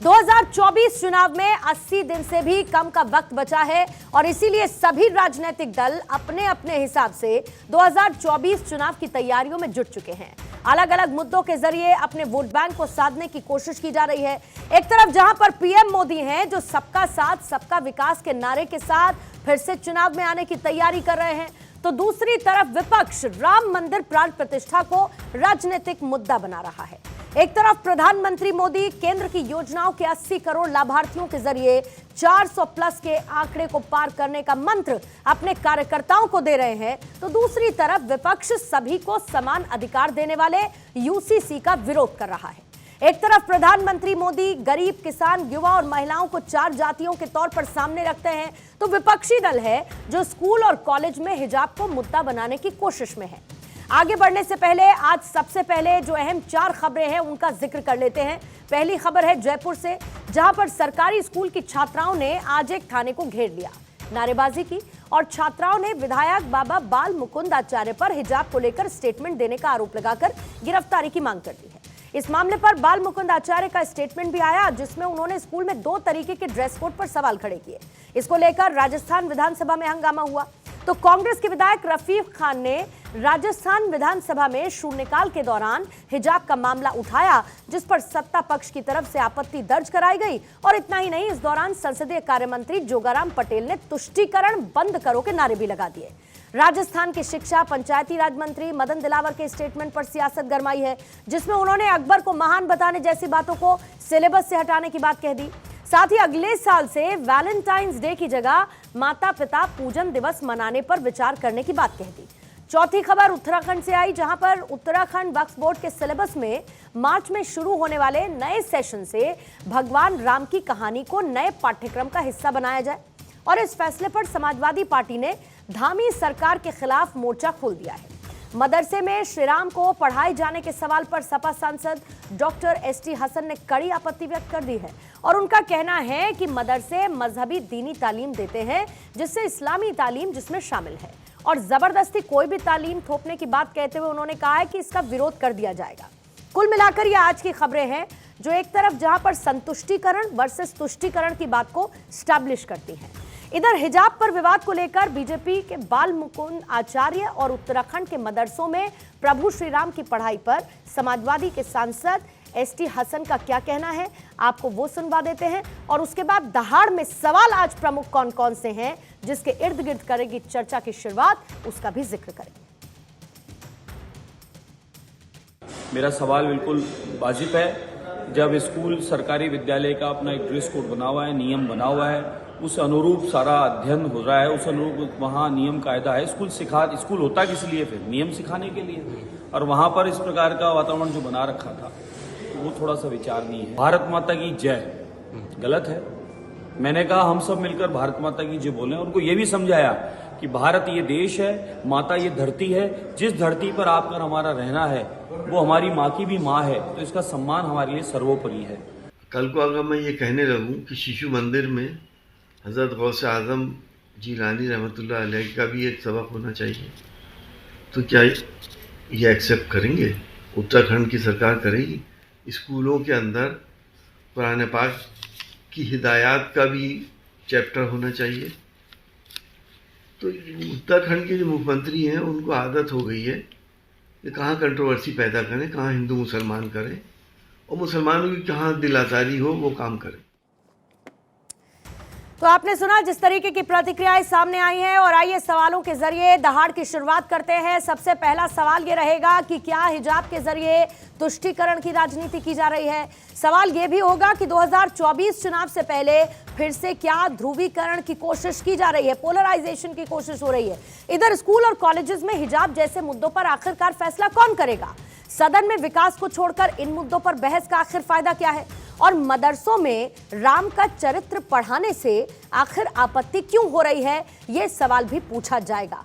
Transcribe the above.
2024 चुनाव में 80 दिन से भी कम का वक्त बचा है और इसीलिए सभी राजनीतिक दल अपने अपने हिसाब से 2024 चुनाव की तैयारियों में जुट चुके हैं। अलग अलग मुद्दों के जरिए अपने वोट बैंक को साधने की कोशिश की जा रही है। एक तरफ जहां पर पीएम मोदी हैं जो सबका साथ सबका विकास के नारे के साथ फिर से चुनाव में आने की तैयारी कर रहे हैं, तो दूसरी तरफ विपक्ष राम मंदिर प्राण प्रतिष्ठा को राजनीतिक मुद्दा बना रहा है। एक तरफ प्रधानमंत्री मोदी केंद्र की योजनाओं के 80 करोड़ लाभार्थियों के जरिए 400 प्लस के आंकड़े को पार करने का मंत्र अपने कार्यकर्ताओं को दे रहे हैं, तो दूसरी तरफ विपक्ष सभी को समान अधिकार देने वाले यूसीसी का विरोध कर रहा है। एक तरफ प्रधानमंत्री मोदी गरीब, किसान, युवा और महिलाओं को 4 जातियों के तौर पर सामने रखते हैं, तो विपक्षी दल है जो स्कूल और कॉलेज में हिजाब को मुद्दा बनाने की कोशिश में है। आगे बढ़ने से पहले आज सबसे पहले जो अहम 4 खबरें हैं उनका जिक्र कर लेते हैं। पहली खबर है जयपुर से, जहां पर सरकारी स्कूल की छात्राओं ने आज एक थाने को घेर लिया, नारेबाजी की और छात्राओं ने विधायक बाबा बाल मुकुंद आचार्य पर हिजाब को लेकर स्टेटमेंट देने का आरोप लगाकर गिरफ्तारी की मांग कर दी है। इस मामले पर बाल मुकुंद आचार्य का स्टेटमेंट भी आया, जिसमें उन्होंने स्कूल में 2 तरीके के ड्रेस कोड पर सवाल खड़े किए। इसको लेकर राजस्थान विधानसभा में हंगामा हुआ, तो कांग्रेस के विधायक रफीक खान ने राजस्थान विधानसभा में शून्यकाल के दौरान हिजाब का मामला उठाया, जिस पर सत्ता पक्ष की तरफ से आपत्ति दर्ज कराई गई। और इतना ही नहीं, इस दौरान संसदीय कार्य मंत्री जोगाराम पटेल ने तुष्टीकरण बंद करो के नारे भी लगा दिए। राजस्थान के शिक्षा पंचायती राज मंत्री मदन दिलावर के स्टेटमेंट पर सियासत गरमाई है, जिसमें उन्होंने अकबर को महान बताने जैसी बातों को सिलेबस से हटाने की बात कह दी। साथ ही अगले साल से वैलेंटाइंस डे की जगह माता पिता पूजन दिवस मनाने पर विचार करने की बात कह दी। चौथी खबर उत्तराखंड से आई, जहां पर उत्तराखंड वक्फ बोर्ड के सिलेबस में मार्च में शुरू होने वाले नए सेशन से भगवान राम की कहानी को नए पाठ्यक्रम का हिस्सा बनाया जाए। और इस फैसले पर समाजवादी पार्टी ने धामी सरकार के खिलाफ मोर्चा खोल दिया है। मदरसे में श्रीराम को पढ़ाए जाने के सवाल पर सपा सांसद डॉक्टर एसटी हसन ने कड़ी आपत्ति व्यक्त कर दी है और उनका कहना है कि मदरसे मजहबी दीनी तालीम देते हैं, जिससे इस्लामी तालीम जिसमें शामिल है, और जबरदस्ती कोई भी तालीम थोपने की बात कहते हुए उन्होंने कहा है कि इसका विरोध कर दिया जाएगा। कुल मिलाकर ये आज की खबरें हैं जो एक तरफ जहां पर संतुष्टीकरण वर्सेस तुष्टीकरण की बात को स्टैब्लिश करती हैं। इधर हिजाब पर विवाद को लेकर बीजेपी के बाल मुकुंद आचार्य और उत्तराखंड के मदरसों में प्रभु श्री राम की पढ़ाई पर समाजवादी के सांसद एसटी हसन का क्या कहना है, आपको वो सुनवा देते हैं। और उसके बाद दहाड़ में सवाल आज प्रमुख कौन कौन से हैं जिसके इर्द गिर्द करेगी चर्चा की शुरुआत, उसका भी जिक्र करेंगे। मेरा सवाल बिल्कुल वाजिब है। जब स्कूल सरकारी विद्यालय का अपना एक ड्रेस कोड बना हुआ है, नियम बना हुआ है, उस अनुरूप सारा अध्ययन हो रहा है, उस अनुरूप वहाँ नियम कायदा है। स्कूल होता किस लिए? फिर नियम सिखाने के लिए। और वहाँ पर इस प्रकार का वातावरण जो बना रखा था, तो वो थोड़ा सा विचार नहीं है। भारत माता की जय गलत है। मैंने कहा हम सब मिलकर भारत माता की जय बोलें। उनको ये भी समझाया कि भारत ये देश है, माता ये धरती है, जिस धरती पर आकर हमारा रहना है वो हमारी माँ की भी माँ है, तो इसका सम्मान हमारे लिए सर्वोपरि है। कल को अगर मैं ये कहने लगूं कि शिशु मंदिर में हज़रत गौसे आज़म जीलानी रहमतुल्लाह अलैह का भी एक सबक होना चाहिए, तो क्या ये एक्सेप्ट करेंगे? उत्तराखंड की सरकार करेगी? स्कूलों के अंदर कुरान पाक की हिदायत का भी चैप्टर होना चाहिए। तो उत्तराखंड के जो मुख्यमंत्री हैं उनको आदत हो गई है कि कहाँ कंट्रोवर्सी पैदा करें, कहाँ हिंदू मुसलमान करें, और मुसलमानों की कहाँ दिल आज़ारी हो वो काम करें। तो आपने सुना जिस तरीके की प्रतिक्रियाएं सामने आई हैं, और आइए सवालों के जरिए दहाड़ की शुरुआत करते हैं। सबसे पहला सवाल ये रहेगा कि क्या हिजाब के जरिए तुष्टीकरण की राजनीति की जा रही है? सवाल ये भी होगा कि 2024 चुनाव से पहले फिर से क्या ध्रुवीकरण की कोशिश की जा रही है, पोलराइजेशन की कोशिश हो रही है? इधर स्कूल और कॉलेजेस में हिजाब जैसे मुद्दों पर आखिरकार फैसला कौन करेगा? सदन में विकास को छोड़कर इन मुद्दों पर बहस का आखिर फायदा क्या है? और मदरसों में राम का चरित्र पढ़ाने से आखिर आपत्ति क्यों हो रही है, ये सवाल भी पूछा जाएगा।